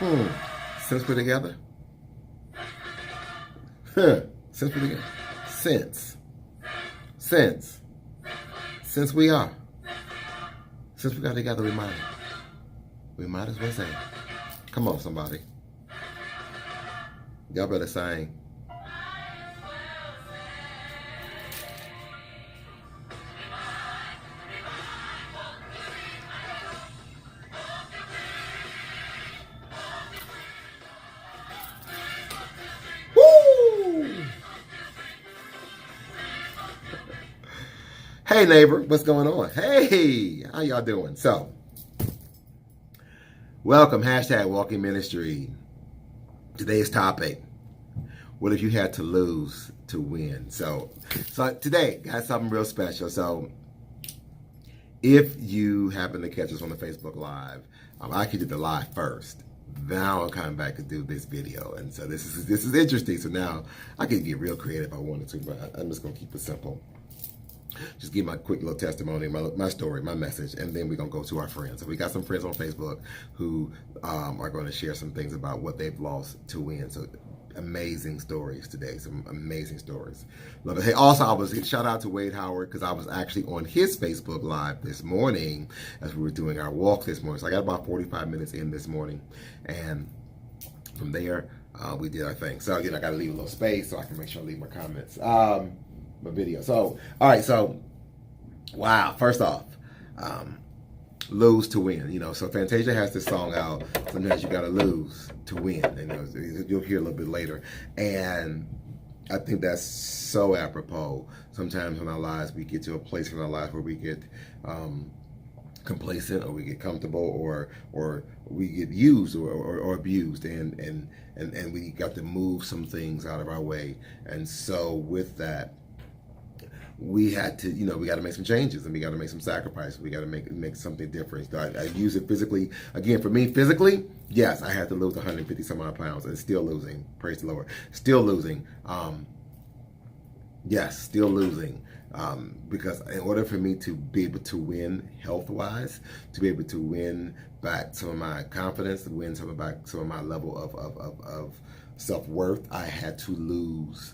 Hmm. Since we're together? Huh. Since we're together? Since. Since. Since we are. Since we got together, we might as well say, come on, somebody. Y'all better sing. Woo! Hey, neighbor, what's going on? Hey, how y'all doing? So, welcome, hashtag Walking Ministry. Today's topic, what if you had to lose to win? So today, got something real special. So, if you happen to catch us on the Facebook Live, I actually did the live first. Now I'm coming back to do this video, and so this is interesting. So now I can get real creative if I wanted to, but I'm just gonna keep it simple. Just give my quick little testimony, my story, my message, and then we're going to go to our friends. So we got some friends on Facebook who are going to share some things about what they've lost to win. So amazing stories today, some amazing stories. Love it. Hey, also, I was shout out to Wade Howard because I was actually on his Facebook Live this morning as we were doing our walk this morning. So I got about 45 minutes in this morning, and from there, we did our thing. So again, I got to leave a little space so I can make sure I leave my comments. My video. So, all right. So, wow. First off, lose to win. You know, so Fantasia has this song out. Sometimes you got to lose to win. And you'll hear a little bit later. And I think that's so apropos. Sometimes in our lives, we get to a place in our life where we get complacent, or we get comfortable, or we get used or abused, and we got to move some things out of our way. And so with that, we had to, we got to make some changes, and we got to make some sacrifices. We got to make something different. So I use it physically. Again, for me, physically, yes, I had to lose 150 some odd pounds, and still losing. Praise the Lord. Still losing. Yes, still losing. Because in order for me to be able to win health-wise, to be able to win back some of my confidence, to win some of my level of self-worth, I had to lose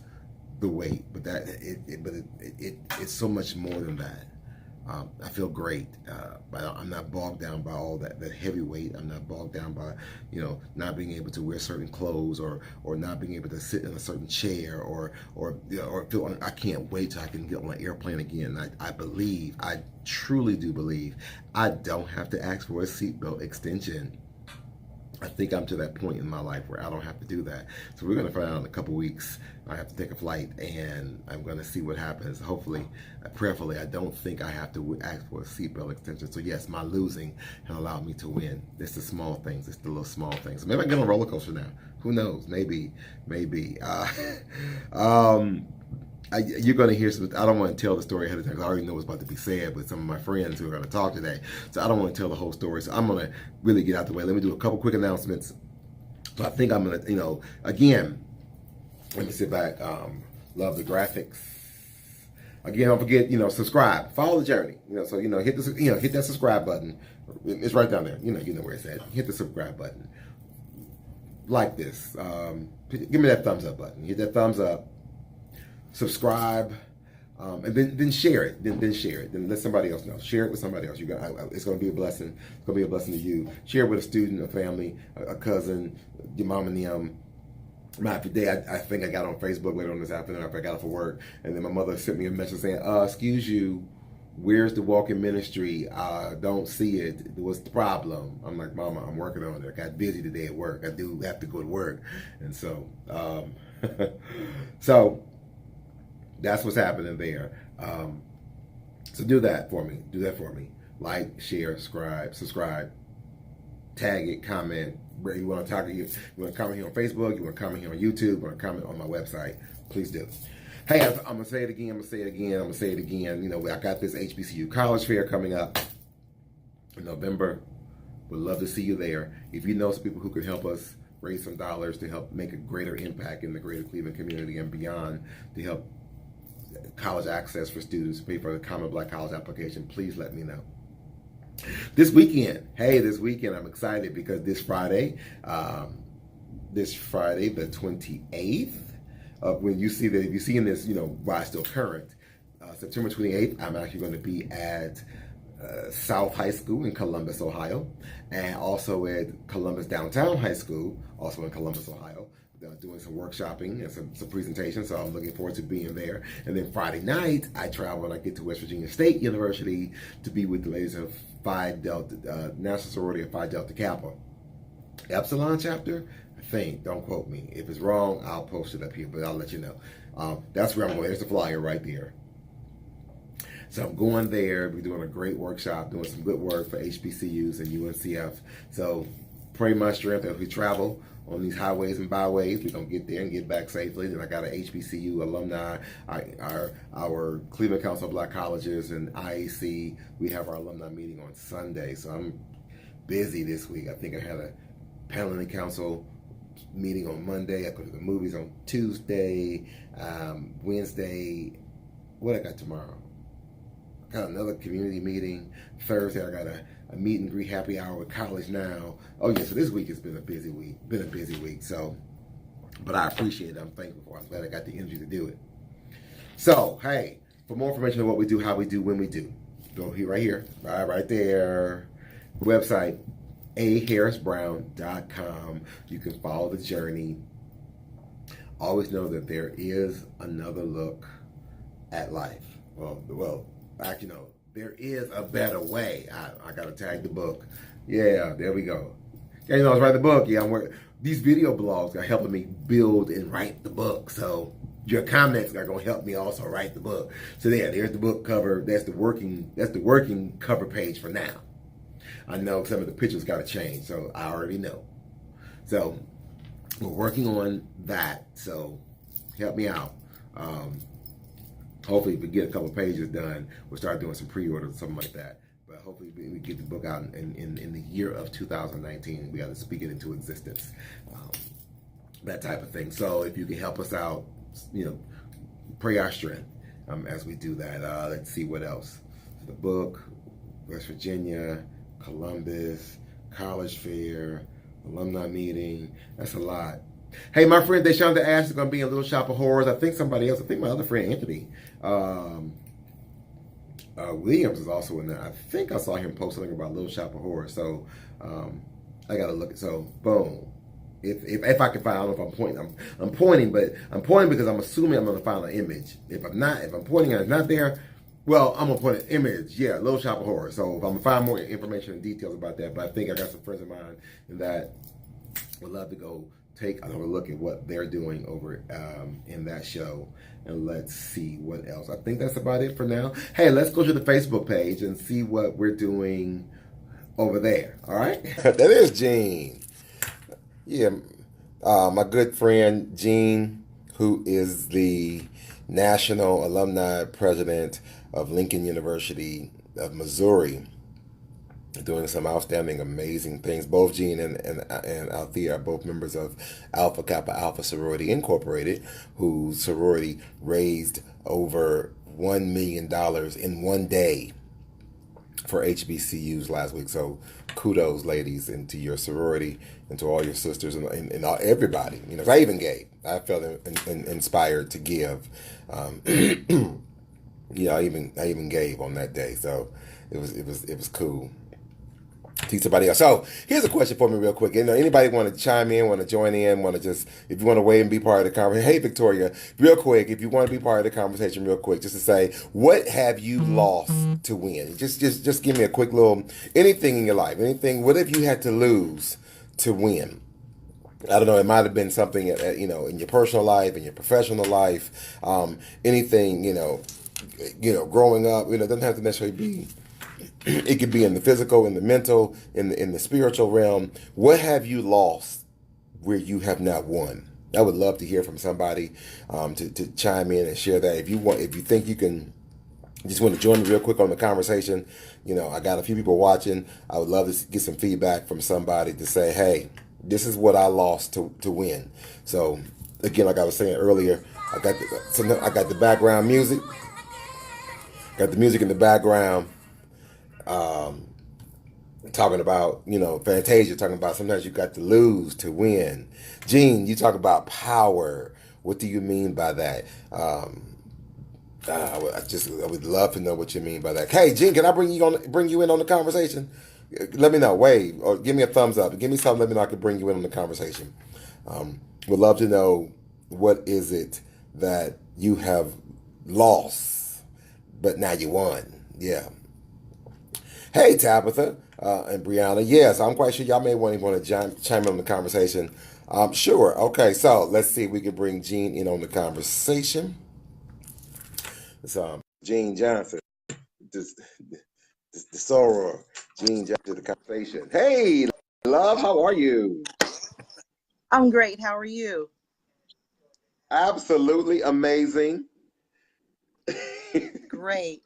the weight. But it's so much more than that. I feel great, but I'm not bogged down by all that heavy weight. I'm not bogged down by, not being able to wear certain clothes, or not being able to sit in a certain chair, or feel I can't wait till I can get on an airplane again. I truly do believe I don't have to ask for a seatbelt extension. I think I'm to that point in my life where I don't have to do that. So we're going to find out in a couple weeks. I have to take a flight, and I'm going to see what happens. Hopefully, prayerfully, I don't think I have to ask for a seatbelt extension. So yes, my losing can allow me to win. It's the small things. It's the little small things. Maybe I get on a roller coaster now. Who knows? Maybe. You're going to hear some. I don't want to tell the story ahead of time because I already know what's about to be said with some of my friends who are going to talk today. So I don't want to tell the whole story. So I'm going to really get out the way. Let me do a couple quick announcements. So I think I'm going to, again, let me sit back. Love the graphics. Again, don't forget, subscribe, follow the journey. So hit this, hit that subscribe button. It's right down there. You know where it's at. Hit the subscribe button. Like this. Give me that thumbs up button. Hit that thumbs up. Subscribe, and then share it. Then share it. Then let somebody else know. Share it with somebody else. It's going to be a blessing. It's going to be a blessing to you. Share it with a student, a family, a cousin, your mom and them. Today, I think I got on Facebook later on this afternoon after I got off of work, and then my mother sent me a message saying, "Excuse you, where's the walking ministry? Don't see it. What's the problem?" I'm like, "Mama, I'm working on it. I got busy today at work. I do have to go to work," and so, that's what's happening there. So do that for me. Like, share, subscribe, tag it, comment. You want to talk to you want to comment here on Facebook, you want to comment here on YouTube, you want to comment on my website, please do. Hey, I'm going to say it again. I got this HBCU College Fair coming up in November. Would love to see you there. If you know some people who could help us raise some dollars to help make a greater impact in the greater Cleveland community and beyond, to help college access for students, pay for the Common Black College application, please let me know. This weekend, I'm excited because this Friday, the 28th, when you see if you're seeing this, while it's still current, September 28th, I'm actually going to be at South High School in Columbus, Ohio, and also at Columbus Downtown High School, also in Columbus, Ohio, doing some workshopping and some presentations, so I'm looking forward to being there. And then Friday night, I travel and I get to West Virginia State University to be with the ladies of Phi Delta, National Sorority of Phi Delta Kappa. Epsilon chapter, I think, don't quote me. If it's wrong, I'll post it up here, but I'll let you know. That's where I'm going. There's the flyer right there. So I'm going there. We're doing a great workshop, doing some good work for HBCUs and UNCF. So pray my strength as we travel on these highways and byways. We're going to get there and get back safely. Then I got an HBCU alumni, our Cleveland Council of Black Colleges and IAC. We have our alumni meeting on Sunday. So I'm busy this week. I think I had a paneling council meeting on Monday. I go to the movies on Tuesday, Wednesday. What I got tomorrow? Got another community meeting. Thursday, I got a meet and greet happy hour with College Now. Oh yeah, so this week has been a busy week. So, but I appreciate it. I'm thankful for it. I'm glad I got the energy to do it. So, hey, for more information on what we do, how we do, when we do, go here, right there. Website, aharrisbrown.com. You can follow the journey. Always know that there is another look at life. Well, actually, no, there is a better way. I got to tag the book. Yeah, there we go. Yeah, I was writing the book. Yeah, I'm working. These video blogs are helping me build and write the book. So your comments are going to help me also write the book. So there's the book cover. That's the working cover page for now. I know some of the pictures got to change, so I already know. So we're working on that. So help me out. Hopefully, if we get a couple pages done, we'll start doing some pre-orders or something like that. But hopefully, we get the book out in the year of 2019. We got to speak it into existence, that type of thing. So if you can help us out, pray our strength as we do that. Let's see what else. The book, West Virginia, Columbus, College Fair, alumni meeting. That's a lot. Hey, my friend Deshaunda Ash is going to be in Little Shop of Horrors. I think my other friend Anthony Williams is also in there. I think I saw him post something about Little Shop of Horrors. So I got to look. So boom. If I can find, I don't know if I'm pointing. I'm pointing, but I'm pointing because I'm assuming I'm going to find an image. If I'm pointing and it's not there, well, I'm going to put an image. Yeah, Little Shop of Horrors. So if I'm going to find more information and details about that, but I think I got some friends of mine that would love to go take another look at what they're doing over in that show, and let's see what else. I think that's about it for now. Hey, let's go to the Facebook page and see what we're doing over there. All right. That is Gene. Yeah, my good friend Gene, who is the National Alumni President of Lincoln University of Missouri, doing some outstanding, amazing things. Both Gene and Althea are both members of Alpha Kappa Alpha Sorority Incorporated, whose sorority raised over $1 million in one day for HBCUs last week. So kudos, ladies, and to your sorority and to all your sisters and everybody. I even gave. I felt inspired to give. I even gave on that day. So it was cool. Teach somebody else. So here's a question for me real quick. Anybody want to chime in, want to join in, if you want to weigh and be part of the conversation. Hey, Victoria, real quick, if you want to be part of the conversation real quick, just to say, what have you lost to win? Just give me a quick little, anything in your life, what have you had to lose to win? I don't know, it might have been something, in your personal life, in your professional life, anything, growing up, it doesn't have to necessarily be. It could be in the physical, in the mental, in the spiritual realm. What have you lost where you have not won? I would love to hear from somebody to chime in and share that. If you think you can, just want to join me real quick on the conversation. I got a few people watching. I would love to get some feedback from somebody to say, hey, this is what I lost to win. So again, like I was saying earlier, I got the background music. Got the music in the background. talking about, Fantasia, talking about sometimes you got to lose to win. Gene, you talk about power. What do you mean by that? I would love to know what you mean by that. Hey, Gene, can I bring you in on the conversation? Let me know. Wave or give me a thumbs up. Give me something. Let me know I can bring you in on the conversation. Would love to know what is it that you have lost, but now you won. Yeah. Hey, Tabitha and Brianna. Yes, I'm quite sure y'all may want to chime in on the conversation. Sure. Okay, so let's see if we can bring Gene in on the conversation. It's Gene Johnson, this, the soror, Gene Johnson, the conversation. Hey, love, how are you? I'm great. How are you? Absolutely amazing. Great.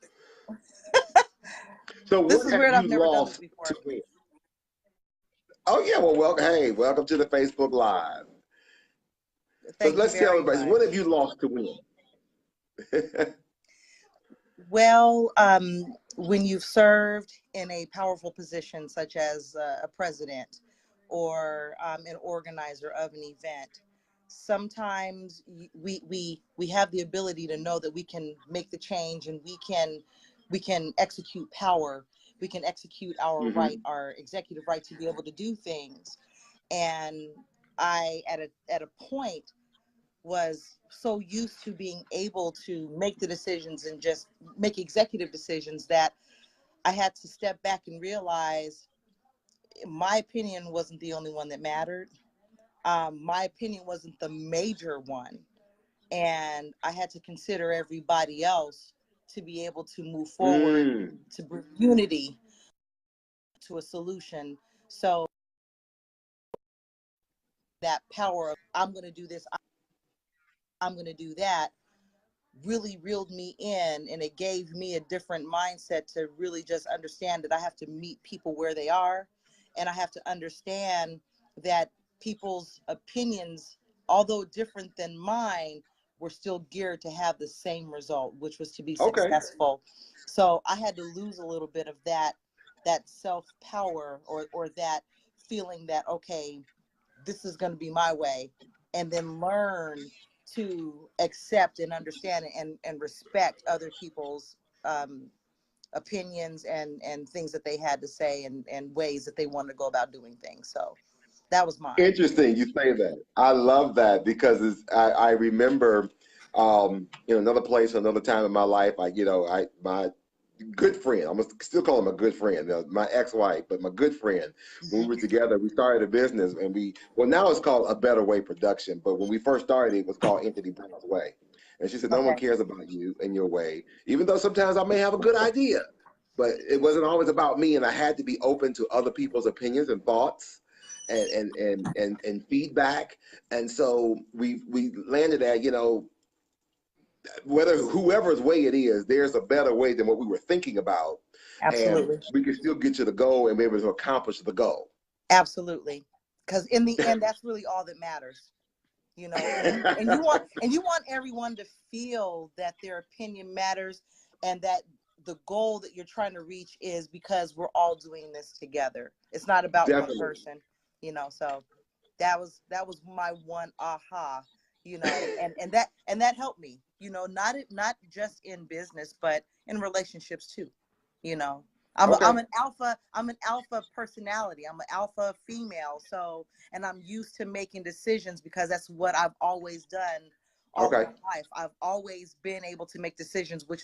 So, This what is have weird. you I've never done this lost before. to win? Oh yeah, well, welcome. Hey, welcome to the Facebook Live. So Thank you let's tell very everybody, what have much. you lost to win? Well, when you've served in a powerful position such as a president or an organizer of an event, sometimes we have the ability to know that we can make the change and we can execute power. We can execute our right, Hmm. our executive right to be able to do things. And I, at a point, was so used to being able to make the decisions and just make executive decisions that I had to step back and realize my opinion wasn't the only one that mattered. My opinion wasn't the major one. And I had to consider everybody else to be able to move forward, Mm. to bring unity to a solution. So that power of I'm going to do this, I'm going to do that, really reeled me in, and it gave me a different mindset to really just understand that I have to meet people where they are, and I have to understand that people's opinions, although different than mine, were still geared to have the same result, which was to be Okay. successful. So I had to lose a little bit of that self power, or that feeling that, okay, this is going to be my way, and then learn to accept and understand and respect other people's um, opinions and things that they had to say, and ways that they wanted to go about doing things. So that was mine. Interesting you say that. I love that because I remember, another place, another time in my life, my good friend, I'm gonna still call him a good friend, my ex-wife, but my good friend, when we Hmm. were together, we started a business and well, now it's called A Better Way Production, but when we first started, it was called Anthony Brown's Way. And she said, no one Okay. cares about you and your way, even though sometimes I may have a good idea, but it wasn't always about me. And I had to be open to other people's opinions and thoughts and feedback. And so we landed at, whether whoever's way it is, there's a better way than what we were thinking about, and Absolutely. we can still get to the goal and be able to accomplish the goal. Absolutely. Because in the end, that's really all that matters. And you want everyone to feel that their opinion matters, and that the goal that you're trying to reach is because we're all doing this together. It's not about one Definitely. person. So that was my one aha. And that helped me, not just in business, but in relationships too. you know I'm a, Okay. I'm an alpha personality. I'm an alpha female. So, and I'm used to making decisions because that's what I've always done all of Okay. my life. I've always been able to make decisions, which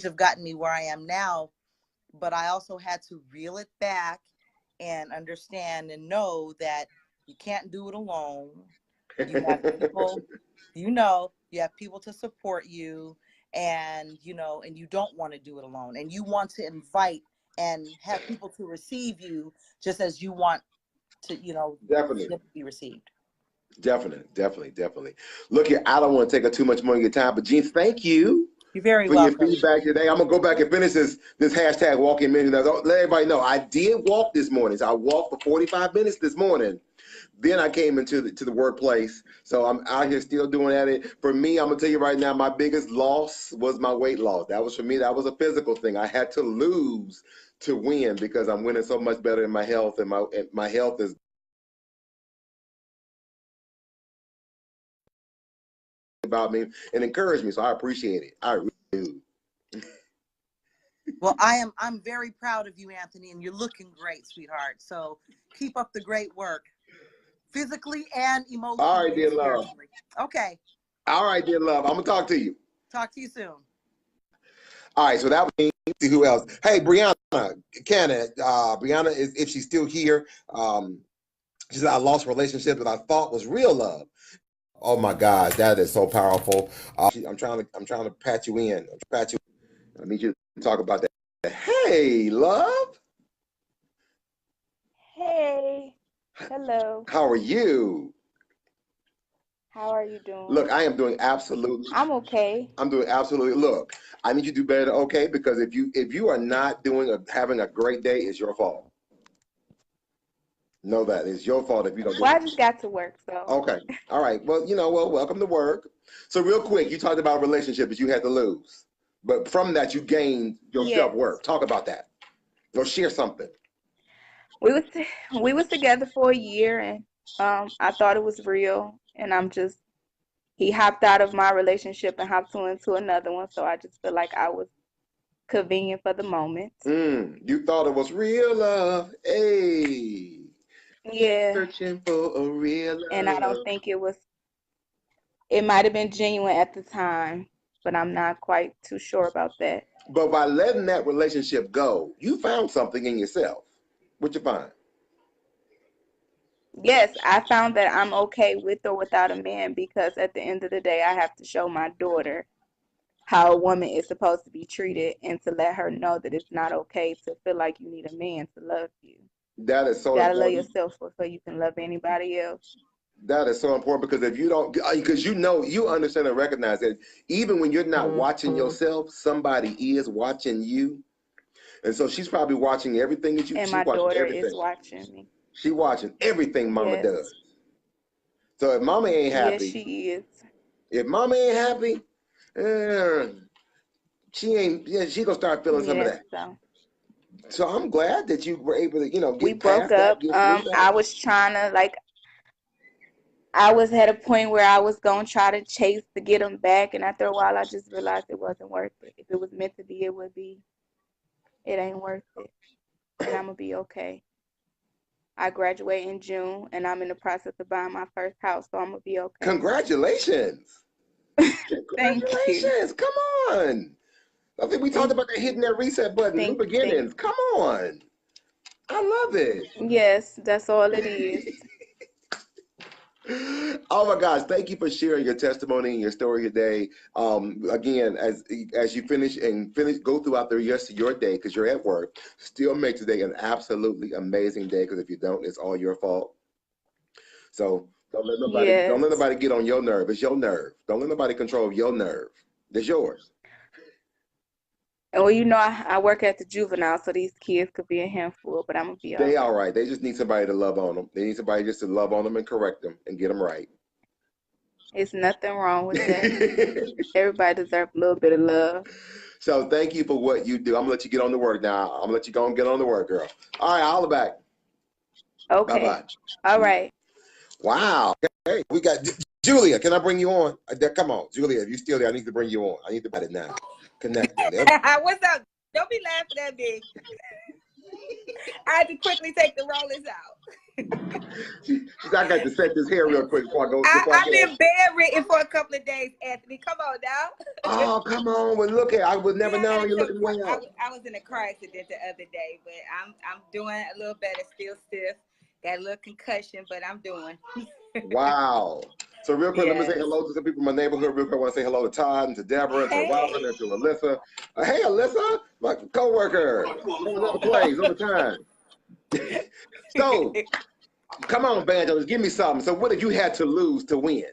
have gotten me where I am now. But I also had to reel it back and understand and know that you can't do it alone. You have people, you have people to support you, and you don't want to do it alone, and you want to invite and have people to receive you just as you want to, Definitely. be received. Definitely. Definitely. Definitely. Look here, I don't want to take up too much more of your time, but Gene, thank you You're very for your welcome. feedback today. I'm gonna go back and finish this hashtag walking minute. Let everybody know I did walk this morning. So I walked for 45 minutes this morning. Then I came into the workplace. So I'm out here still doing at it. For me, I'm gonna tell you right now, my biggest loss was my weight loss. That was for me, that was a physical thing. I had to lose to win because I'm winning so much better in my health, and my health is about me and encourage me. So I appreciate it. I really do. Well, I'm very proud of you, Anthony, and you're looking great, sweetheart. So keep up the great work, physically and emotionally. All right, dear love. Okay. All right, dear love. I'm gonna talk to you. Talk to you soon. All right, so that was me. See who else? Hey, Brianna, Brianna is, if she's still here. She said, I lost a relationship that I thought was real love. Oh my God, that is so powerful. I'm trying to pat you in. I need you to talk about that. Hey, love. Hey, hello. How are you? How are you doing? Look, I am doing absolutely. I'm okay. I'm doing absolutely. Look, I need you to do better than okay, because if you are not having a great day, it's your fault. Know that it's your fault if you don't. Well, I just got to work, so. Okay. All right. Well, welcome to work. So real quick, you talked about relationships that you had to lose, but from that you gained your self-worth. Talk about that. Or share something. We was together for a year, and I thought it was real, and he hopped out of my relationship and hopped into another one, so I just feel like I was convenient for the moment. You thought it was real love. Hey. Yeah. Searching for a real love. And I don't think it might have been genuine at the time, but I'm not quite too sure about that. But by letting that relationship go, you found something in yourself. What'd you find? Yes, I found that I'm okay with or without a man, because at the end of the day, I have to show my daughter how a woman is supposed to be treated, and to let her know that it's not okay to feel like you need a man to love you. That is so You gotta important. love yourself so you can love anybody else. That is so important, because if you don't, because you understand and recognize that even when you're not watching yourself, somebody is watching you. And so she's probably watching everything that you. And She's my watching daughter everything. is watching me. She's watching everything Mama Yes. does. So if Mama ain't happy, Yes, she is. If Mama ain't happy, she ain't. Yeah, she gonna start feeling some of that. So I'm glad that you were able to, get we past broke up. that. I was trying to I was at a point where I was gonna try to chase to get him back, and after a while, I just realized it wasn't worth it. If it was meant to be, it would be. It ain't worth it, and I'm gonna be okay. I graduate in June, and I'm in the process of buying my first house, so I'm gonna be okay. Congratulations! Thank you. Come on! I think we talked about that, hitting that reset button. New beginnings. Come on! I love it. Yes, that's all it is. Oh my gosh, thank you for sharing your testimony and your story today. Again, as you go throughout the rest of your day, because you're at work, still make today an absolutely amazing day, because if you don't, it's all your fault. So don't let nobody get on your nerve. It's your nerve. Don't let nobody control your nerve. It's yours. And well, I work at the juvenile, so these kids could be a handful, but I'm gonna be okay. They all right. They just need somebody to love on them. They need somebody just to love on them and correct them and get them right. It's nothing wrong with that. Everybody deserves a little bit of love. So thank you for what you do. I'm gonna let you get on to work now. I'm gonna let you go and get on to work, girl. All right, I'll be back. Okay. Bye-bye. All right. Wow. Okay. We got Julia. Can I bring you on? Come on, Julia. If you're still there, I need to bring you on. I need to buy it now. Connecting. What's up? Don't be laughing at me. I had to quickly take the rollers out. I got to set this hair real quick before I go. I've been bedridden for a couple of days, Anthony. Come on now. Oh, come on. Well, look at I would never know you're looking way up. I was in a car accident the other day, but I'm doing a little better, still stiff. Got a little concussion, but I'm doing. Wow. So real quick, let me say hello to some people in my neighborhood. Real quick, I want to say hello to Todd and to Deborah and to Robin and to Alyssa. Hey, Alyssa, my co-worker from another place, over time. So, come on, Banjo, give me something. So what did you have to lose to win?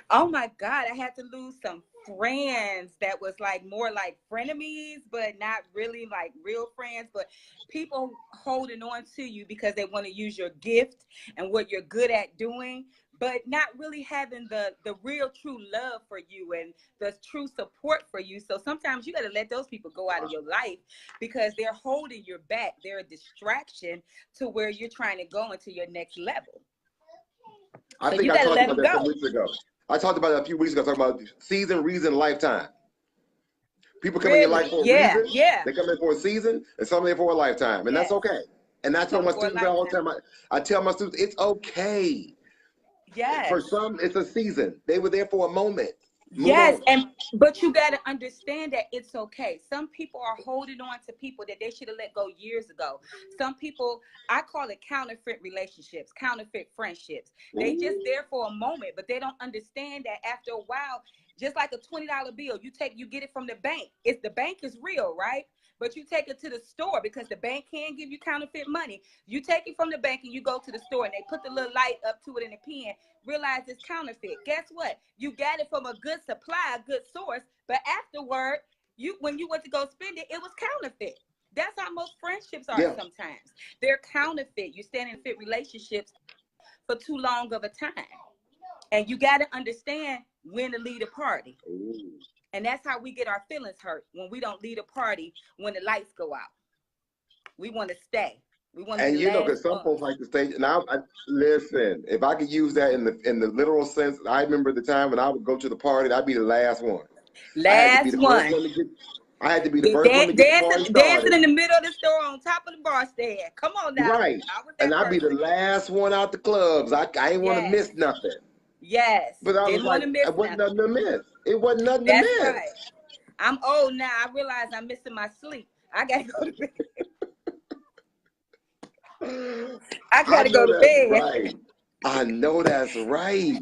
Oh my God, I had to lose some friends that was more like frenemies, but not really like real friends, but people holding on to you because they want to use your gift and what you're good at doing. but not really having the real true love for you and the true support for you. So sometimes you got to let those people go out of your life because they're holding your back. They're a distraction to where you're trying to go into your next level. I So think you I got to talked let about them that go. some weeks ago. I talked about it a few weeks ago, talking about season, reason, lifetime. People come in your life Really? for a Yeah, reason. yeah. They come in for a season, and some in for a lifetime, and that's Yes. okay. And I tell Some my for a students all the lifetime. time. I tell my students it's okay. For Yes. some, it's a season. They were there for a moment. Move Yes, on. but you got to understand that it's okay. Some people are holding on to people that they should have let go years ago. Some people, I call it counterfeit relationships, counterfeit friendships. They just there for a moment, but they don't understand that after a while, just like a $20 bill, you get it from the bank. It's the bank is real, right? But you take it to the store because the bank can give you counterfeit money. You take it from the bank and you go to the store and they put the little light up to it in a pen. Realize it's counterfeit. Guess what? You got it from a good supply, a good source, but afterward, when you went to go spend it, it was counterfeit. That's how most friendships are Yeah. sometimes. They're counterfeit. You stand in fit relationships for too long of a time. And you got to understand when to lead a party. Ooh. And that's how we get our feelings hurt, when we don't lead a party when the lights go out. We want to stay. We want to And be the you know, last because some one. folks like to stay. And I listen. If I could use that in the literal sense, I remember the time when I would go to the party, and I'd be the last one. I had to be Last the first one. one to get. I had to be the first one to get the party Dancing started. in the middle of the store on top of the bar stand. Come on now. Right. I was And that I'd be the person. last one out the clubs. I ain't want to Yes. miss nothing. Yes. But I was Didn't want like, to miss it wasn't nothing. nothing to miss. It wasn't nothing to That's miss. right. I'm old now. I realize I'm missing my sleep. I got to go to bed. I got to go to bed. Right. I know that's right.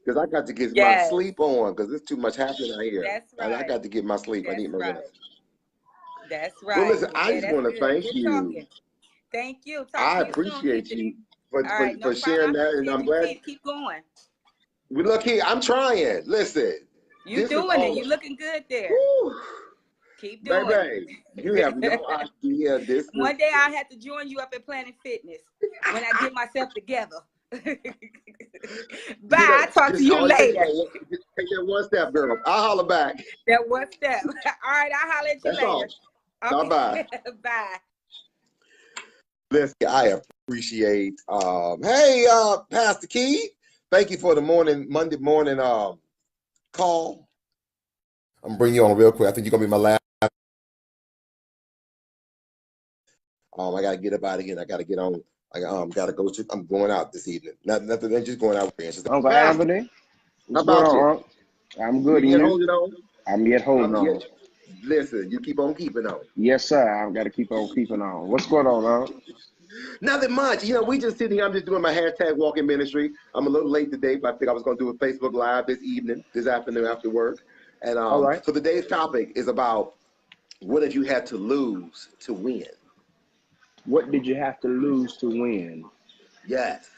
Because I got to get my Yes. sleep on because there's too much happening out here. That's And I right. got to get my sleep. I That's need my right. rest. That's right. Well, listen, I Yeah, just that's want to good. thank Good you. talking. Thank you. Talk I to you soon, appreciate Anthony. you for, All right, no for sharing problem. I that. And I'm appreciate you. glad. Keep going. We look here. I'm trying. Listen, You this is doing it. all. You looking good there. Woo, Keep doing baby, you have no it. idea. This is. One day I'll have to join you up at Planet Fitness when I get myself together. Bye. I'll talk to Just you all it takes later. is just take that one step, girl. I'll holler back. That one step. All right, I'll holler at you That's all. later. Okay. Bye-bye. Bye. Listen, I appreciate hey Pastor Key. Thank you for the Monday morning call. I'm gonna bring you on real quick. I think you're gonna be my last. I gotta get up out of here. I gotta get on. I gotta go to. I'm going out this evening. Nothing. I'm just going out. Uncle Anthony, How what's going about you? on, Unc? I'm good, You and yet you? holding on? I'm yet holding on. Listen, you keep on keeping on. Yes, sir. I've got to keep on keeping on. What's going on, Unc? Nothing much. You know, we just sitting here. I'm just doing my hashtag walking ministry. I'm a little late today, but I think I was going to do a Facebook Live this afternoon after work. And All right. so today's topic is about what have you had to lose to win? What did you have to lose to win? Yes.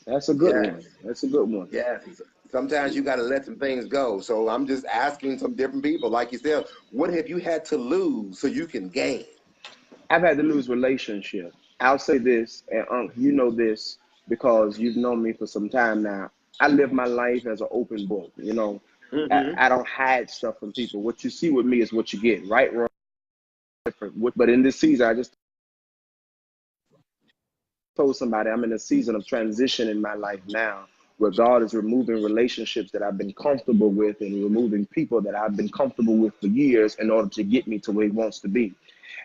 That's a good one. That's a good one. Yes. Sometimes you got to let some things go. So I'm just asking some different people, like you said, what have you had to lose so you can gain? I've had to lose relationships. I'll say this, and Unc, you know this because you've known me for some time now. I live my life as an open book. You know, Mm-hmm. I don't hide stuff from people. What you see with me is what you get, right, wrong, different. But in this season, I just told somebody I'm in a season of transition in my life now where God is removing relationships that I've been comfortable with and removing people that I've been comfortable with for years in order to get me to where he wants to be.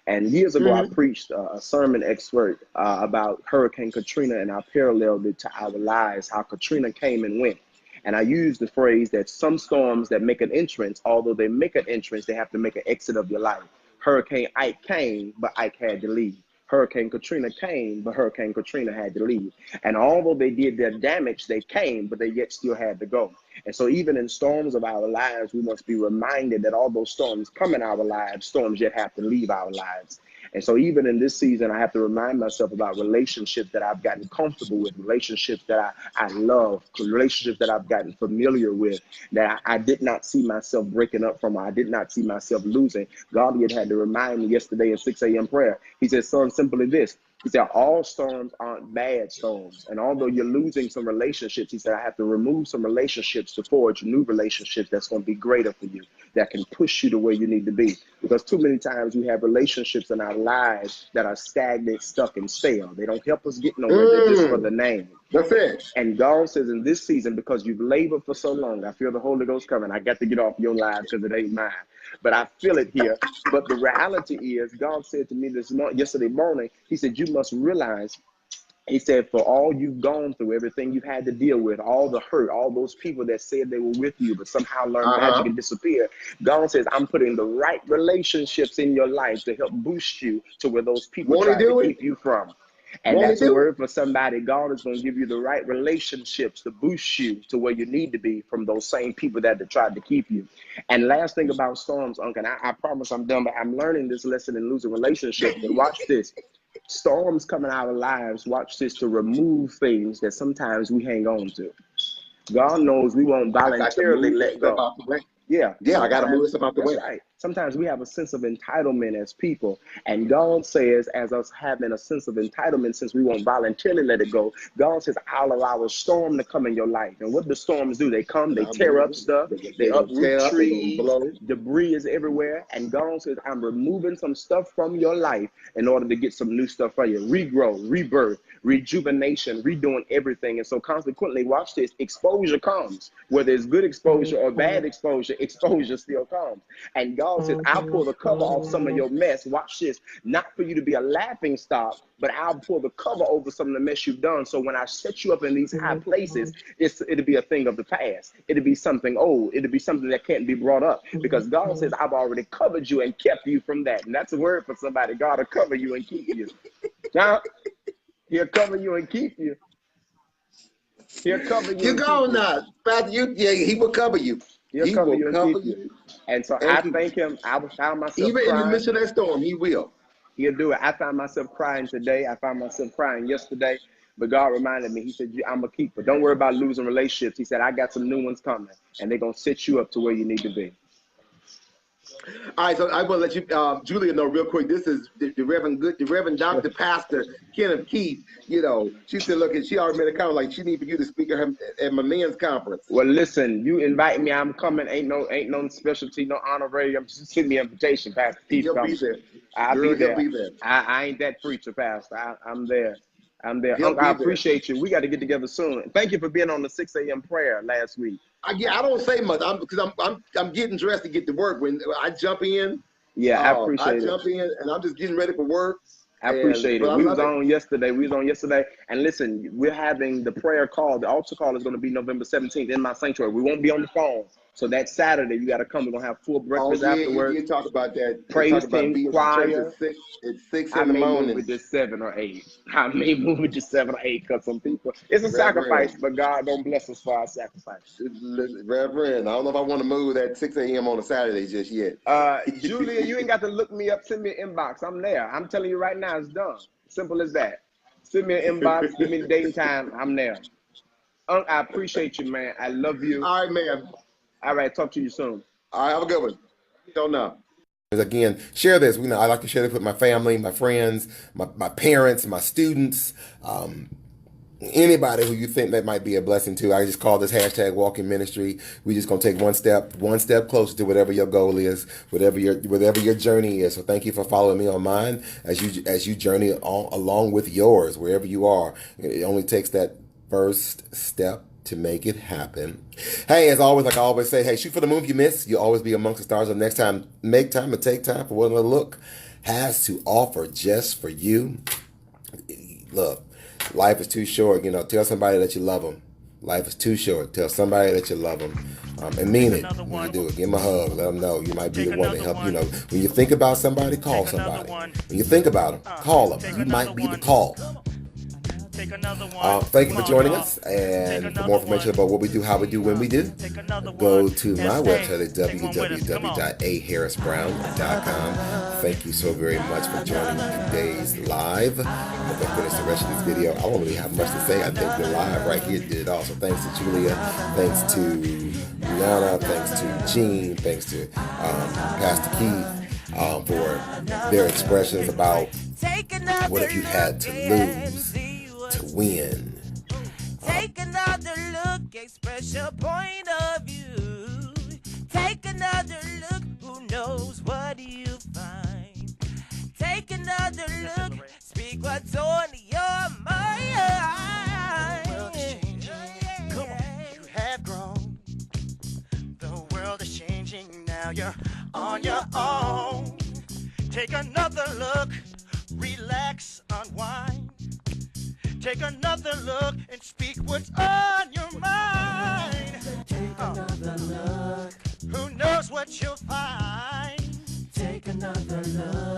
And years ago, I preached a sermon expert about Hurricane Katrina, and I paralleled it to our lives, how Katrina came and went. And I used the phrase that some storms that make an entrance, although they make an entrance, they have to make an exit of your life. Hurricane Ike came, but Ike had to leave. Hurricane Katrina came, but Hurricane Katrina had to leave. And although they did their damage, they came, but they yet still had to go. And so even in storms of our lives, we must be reminded that although storms come in our lives, storms yet have to leave our lives. And so even in this season, I have to remind myself about relationships that I've gotten comfortable with, relationships that I love, relationships that I've gotten familiar with, that I did not see myself breaking up from, or I did not see myself losing. God had to remind me yesterday in 6 a.m. prayer. He said, son, simply this: He said, all storms aren't bad storms. And although you're losing some relationships, he said, I have to remove some relationships to forge new relationships that's going to be greater for you, that can push you to where you need to be. Because too many times we have relationships in our lives that are stagnant, stuck, and stale. They don't help us get nowhere. They're just for the name. That's it. And God says in this season, because you've labored for so long, I feel the Holy Ghost coming. I got to get off your live because it ain't mine. But I feel it here. But the reality is, God said to me yesterday morning, he said, you must realize, he said, for all you've gone through, everything you've had to deal with, all the hurt, all those people that said they were with you, but somehow learned magic and disappear. God says, I'm putting the right relationships in your life to help boost you to where those people try to keep you from. And that's a word for somebody. God is going to give you the right relationships to boost you to where you need to be from those same people that tried to keep you. And last thing about storms, Uncle, and I promise I'm done, but I'm learning this lesson in losing relationships. And watch this. Storms come in our lives, watch this, to remove things that sometimes we hang on to. God knows we won't voluntarily let go. Yeah, I got to move this about the way. That's right. Sometimes we have a sense of entitlement as people. And God says, as us having a sense of entitlement, since we won't voluntarily let it go, God says, I'll allow a storm to come in your life. And what do storms do? They come, they tear up stuff, they uproot trees, debris is everywhere. And God says, I'm removing some stuff from your life in order to get some new stuff for you. Regrow, rebirth, rejuvenation, redoing everything. And so consequently, watch this, exposure comes. Whether it's good exposure or bad exposure, exposure still comes. And God says, I'll pull the cover off some of your mess. Watch this. Not for you to be a laughing stock, but I'll pull the cover over some of the mess you've done. So when I set you up in these high places, it'll be a thing of the past. It'll be something old. It'll be something that can't be brought up. Because God says, I've already covered you and kept you from that. And that's a word for somebody. God will cover you and keep you. Now, he'll cover you and keep you. He'll cover you. You're going now. He will cover you. He'll cover you and keep you. And so I thank him. I found myself even crying. in the midst of that storm, he will. He'll do it. I found myself crying today. I found myself crying yesterday. But God reminded me, he said, I'm a keeper. Don't worry about losing relationships. He said, I got some new ones coming. And they're going to set you up to where you need to be. All right, so I will let you, Julia, know real quick. This is the Reverend Dr. Pastor Kenneth Keith. You know, she said, look, she already made a comment like she need for you to speak at my men's conference. Well, listen, you invite me, I'm coming. Ain't no specialty, no honorarium. Just send me an invitation, Pastor Keith. You'll be there. I'll be there. I ain't that preacher, Pastor. I'm there. Uncle, I appreciate you. We got to get together soon. Thank you for being on the 6 a.m. prayer last week. I don't say much because I'm getting dressed to get to work. When I jump in, I appreciate it. I jump in and I'm just getting ready for work. I appreciate it. We was on yesterday. And listen, we're having the prayer call. The altar call is going to be November 17th in my sanctuary. We won't be on the phone. So that Saturday, you got to come. We're going to have full breakfast afterwards. You talk about that. Praise team, choir. It's 6 in the morning. I may move it to 7 or 8. I may move it to 7 or 8 because some people, it's a sacrifice, but God don't bless us for our sacrifice. Reverend, I don't know if I want to move at 6 a.m. on a Saturday just yet. Julia, you ain't got to look me up. Send me an inbox. I'm there. I'm telling you right now, it's done. Simple as that. Send me an inbox. Give me the date and time. I'm there. I appreciate you, man. I love you. All right, man. All right, talk to you soon. All right, have a good one. Don't know. Again, share this. I like to share this with my family, my friends, my parents, my students, anybody who you think that might be a blessing to. I just call this hashtag Walking Ministry. We just gonna take one step closer to whatever your goal is, whatever your journey is. So thank you for following me on mine as you journey along with yours, wherever you are. It only takes that first step to make it happen. Hey, as always, like I always say, hey, shoot for the moon if you miss. You'll always be amongst the stars. Next time, make time and take time for what another look has to offer just for you. Look, life is too short. Tell somebody that you love them. Life is too short. Tell somebody that you love them. And mean it when you do it. Give them a hug. Let them know you might be the one to help. When you think about somebody, call somebody. When you think about them, call them. You might be the call. Thank you for joining us, and for more information about what we do, how we do, when we do, go to my website at www.aharrisbrown.com. Thank you so very much for joining today's live. I'm going to finish the rest of this video. I don't really have much to say. I think the live right here did it all. So thanks to Julia, thanks to Rihanna, thanks to Gene, thanks to Pastor Keith. for their expressions about what if you had to lose to win. Take another look, express your point of view. Take another look, who knows what you find. Take another look, speak what's on your mind. The world is changing, come on, you have grown. The world is changing, now you're on your own. Take another look, relax, unwind. Take another look and speak what's on your mind. Take another look. Who knows what you'll find? Take another look.